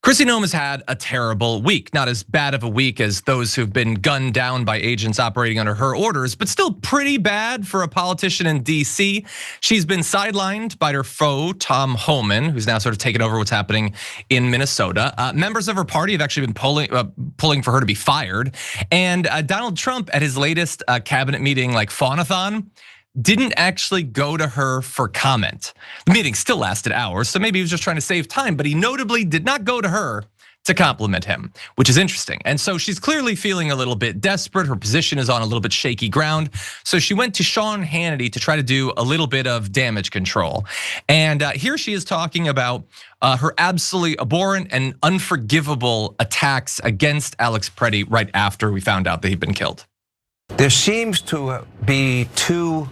Christi Noem has had a terrible week, not as bad of a week as those who've been gunned down by agents operating under her orders, but still pretty bad for a politician in DC. She's been sidelined by her foe, Tom Homan, who's now sort of taken over what's happening in Minnesota. Members of her party have actually been pulling for her to be fired. And Donald Trump at his latest cabinet meeting, like Fawnathon, didn't actually go to her for comment. The meeting still lasted hours, so maybe he was just trying to save time, but he notably did not go to her to compliment him, which is interesting. And so she's clearly feeling a little bit desperate. Her position is on a little bit shaky ground. So she went to Sean Hannity to try to do a little bit of damage control. And here she is talking about her absolutely abhorrent and unforgivable attacks against Alex Pretti right after we found out that he'd been killed. There seems to be two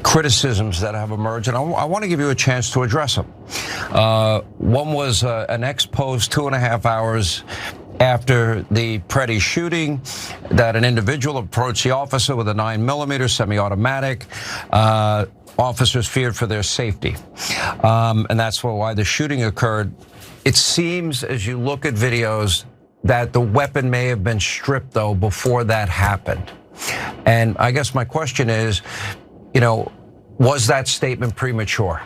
criticisms that have emerged, and I want to give you a chance to address them. One was an ex-post 2.5 hours after the Pretti shooting, that an individual approached the officer with a 9mm semi-automatic. Officers feared for their safety, and that's why the shooting occurred. It seems, as you look at videos, that the weapon may have been stripped, though, before that happened. And I guess my question is, was that statement premature?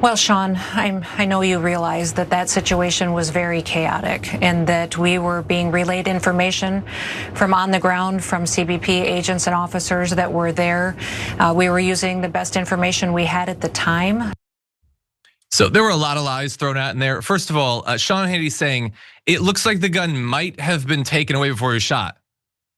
Well, Sean, I know you realize that situation was very chaotic and that we were being relayed information from on the ground from CBP agents and officers that were there. We were using the best information we had at the time. So there were a lot of lies thrown out in there. First of all, Sean Hannity saying it looks like the gun might have been taken away before he was shot.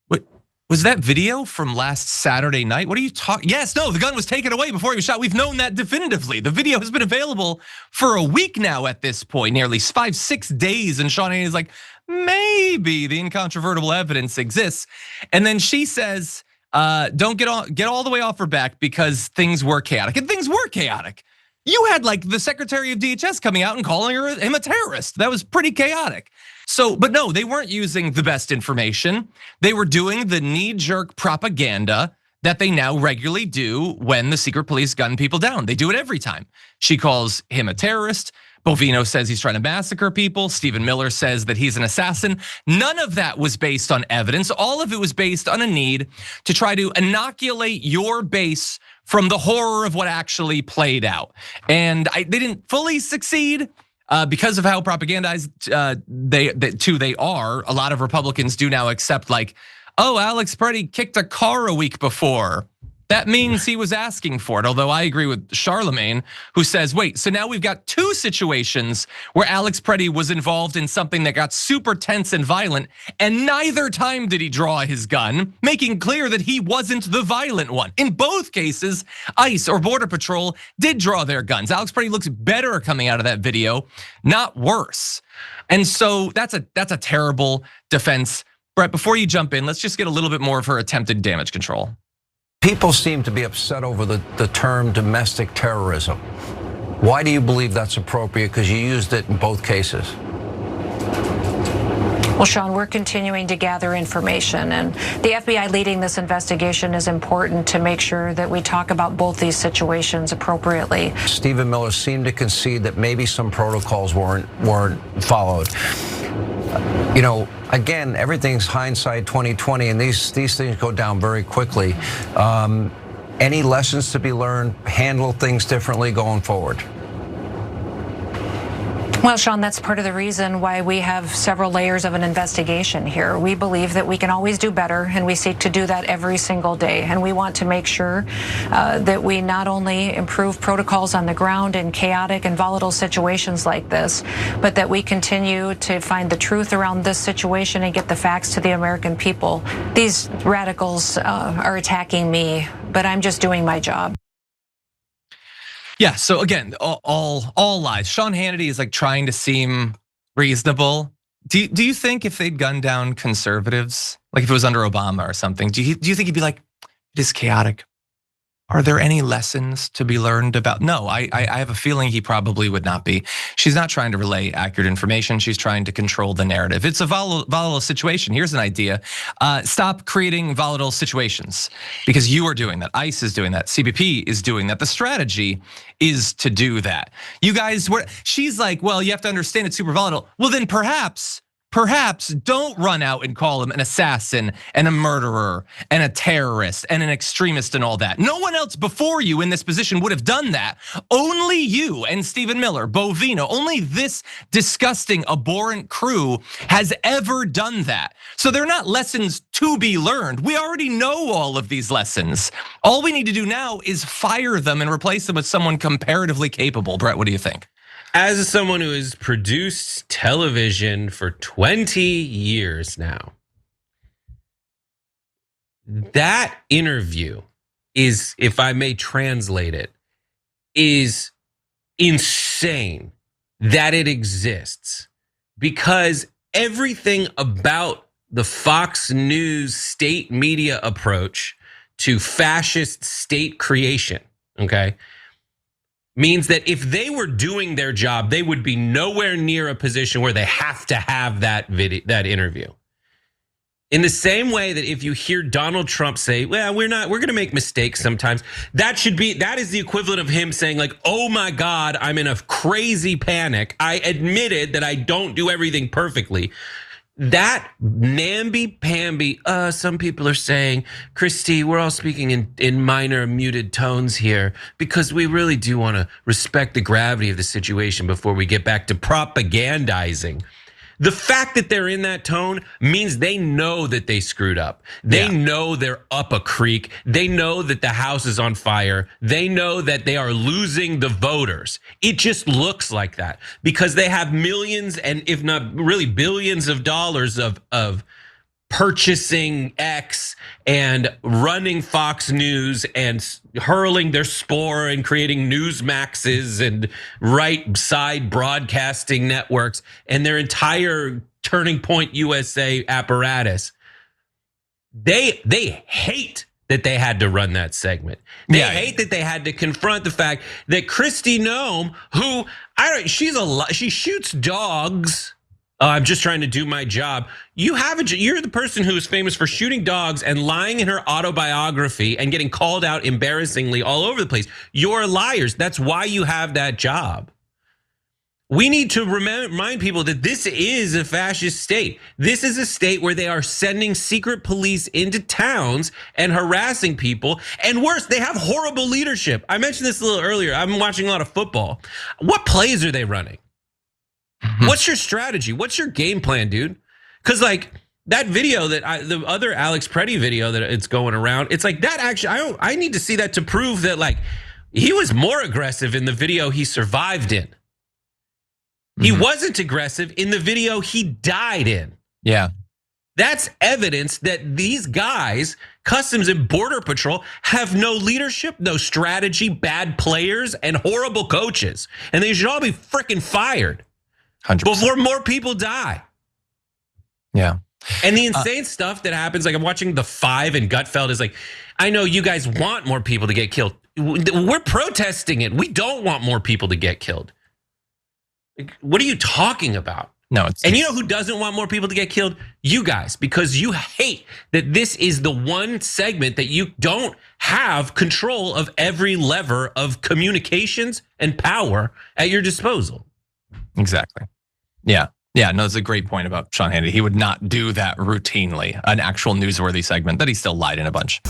What was that video from last Saturday night? What are you talking? Yes, no, the gun was taken away before he was shot. We've known that definitively. The video has been available for a week now at this point, nearly 5-6 days. And Sean Hannity is like, maybe the incontrovertible evidence exists. And then she says, don't get all the way off her back because things were chaotic. And things were chaotic. You had like the Secretary of DHS coming out and calling him a terrorist. That was pretty chaotic. So, but no, they weren't using the best information. They were doing the knee-jerk propaganda that they now regularly do when the secret police gun people down. They do it every time. She calls him a terrorist. Bovino says he's trying to massacre people. Stephen Miller says that he's an assassin. None of that was based on evidence. All of it was based on a need to try to inoculate your base from the horror of what actually played out. And they didn't fully succeed because of how propagandized they are. A lot of Republicans do now accept like, oh, Alex Pretti kicked a car a week before. That means he was asking for it. Although I agree with Charlemagne, who says, wait, so now we've got two situations where Alex Pretti was involved in something that got super tense and violent, and neither time did he draw his gun, making clear that he wasn't the violent one. In both cases, ICE or Border Patrol did draw their guns. Alex Pretti looks better coming out of that video, not worse. And so that's a terrible defense. Brett, before you jump in, let's just get a little bit more of her attempted damage control. People seem to be upset over the term domestic terrorism. Why do you believe that's appropriate? Because you used it in both cases. Well, Sean, we're continuing to gather information, and the FBI leading this investigation is important to make sure that we talk about both these situations appropriately. Stephen Miller seemed to concede that maybe some protocols weren't followed. Again, everything's hindsight 2020, and these things go down very quickly. Any lessons to be learned? Handle things differently going forward? Well, Sean, that's part of the reason why we have several layers of an investigation here. We believe that we can always do better, and we seek to do that every single day. And we want to make sure that we not only improve protocols on the ground in chaotic and volatile situations like this, but that we continue to find the truth around this situation and get the facts to the American people. These radicals are attacking me, but I'm just doing my job. Yeah, so again, all lies. Sean Hannity is like trying to seem reasonable. Do you think if they'd gunned down conservatives, like if it was under Obama or something, do you think he'd be like, it is chaotic? Are there any lessons to be learned about? No, I have a feeling he probably would not be. She's not trying to relay accurate information. She's trying to control the narrative. It's a volatile situation. Here's an idea. Stop creating volatile situations because you are doing that. ICE is doing that. CBP is doing that. The strategy is to do that. You guys, she's like, well, you have to understand it's super volatile. Well, then perhaps don't run out and call him an assassin and a murderer and a terrorist and an extremist and all that. No one else before you in this position would have done that. Only you and Stephen Miller, Bovino, only this disgusting, abhorrent crew has ever done that. So they're not lessons to be learned. We already know all of these lessons. All we need to do now is fire them and replace them with someone comparatively capable. Brett, what do you think? As someone who has produced television for 20 years now, that interview is, if I may translate it, is insane that it exists, because everything about the Fox News state media approach to fascist state creation, okay, means that if they were doing their job, they would be nowhere near a position where they have to have that interview. In the same way that if you hear Donald Trump say, well, we're gonna make mistakes sometimes, that is the equivalent of him saying like, oh my God, I'm in a crazy panic. I admitted that I don't do everything perfectly. That namby-pamby, some people are saying, Kristi, we're all speaking in minor muted tones here because we really do want to respect the gravity of the situation before we get back to propagandizing. The fact that they're in that tone means they know that they screwed up. They know they're up a creek. They know that the house is on fire. They know that they are losing the voters. It just looks like that because they have millions and if not really billions of dollars of purchasing X and running Fox News and hurling their spore and creating Newsmaxes and right side broadcasting networks and their entire Turning Point USA apparatus. They hate that they had to run that segment. They hate that they had to confront the fact that Christi Noem, who she shoots dogs. I'm just trying to do my job. You're the person who is famous for shooting dogs and lying in her autobiography and getting called out embarrassingly all over the place. You're liars. That's why you have that job. We need to remind people that this is a fascist state. This is a state where they are sending secret police into towns and harassing people. And worse, they have horrible leadership. I mentioned this a little earlier. I'm watching a lot of football. What plays are they running? What's your strategy? What's your game plan, dude? Because like that video the other Alex Pretti video that it's going around, it's like that actually, I need to see that to prove that like he was more aggressive in the video he survived in. He wasn't aggressive in the video he died in. Yeah. That's evidence that these guys, Customs and Border Patrol, have no leadership, no strategy, bad players, and horrible coaches. And they should all be freaking fired. 100%. Before more people die. Yeah. And the insane stuff that happens, like I'm watching The Five and Gutfeld is like, I know you guys want more people to get killed. We're protesting it. We don't want more people to get killed. What are you talking about? No, and you know who doesn't want more people to get killed? You guys, because you hate that this is the one segment that you don't have control of every lever of communications and power at your disposal. Exactly. Yeah. No, it's a great point about Sean Hannity. He would not do that routinely, an actual newsworthy segment that he still lied in a bunch.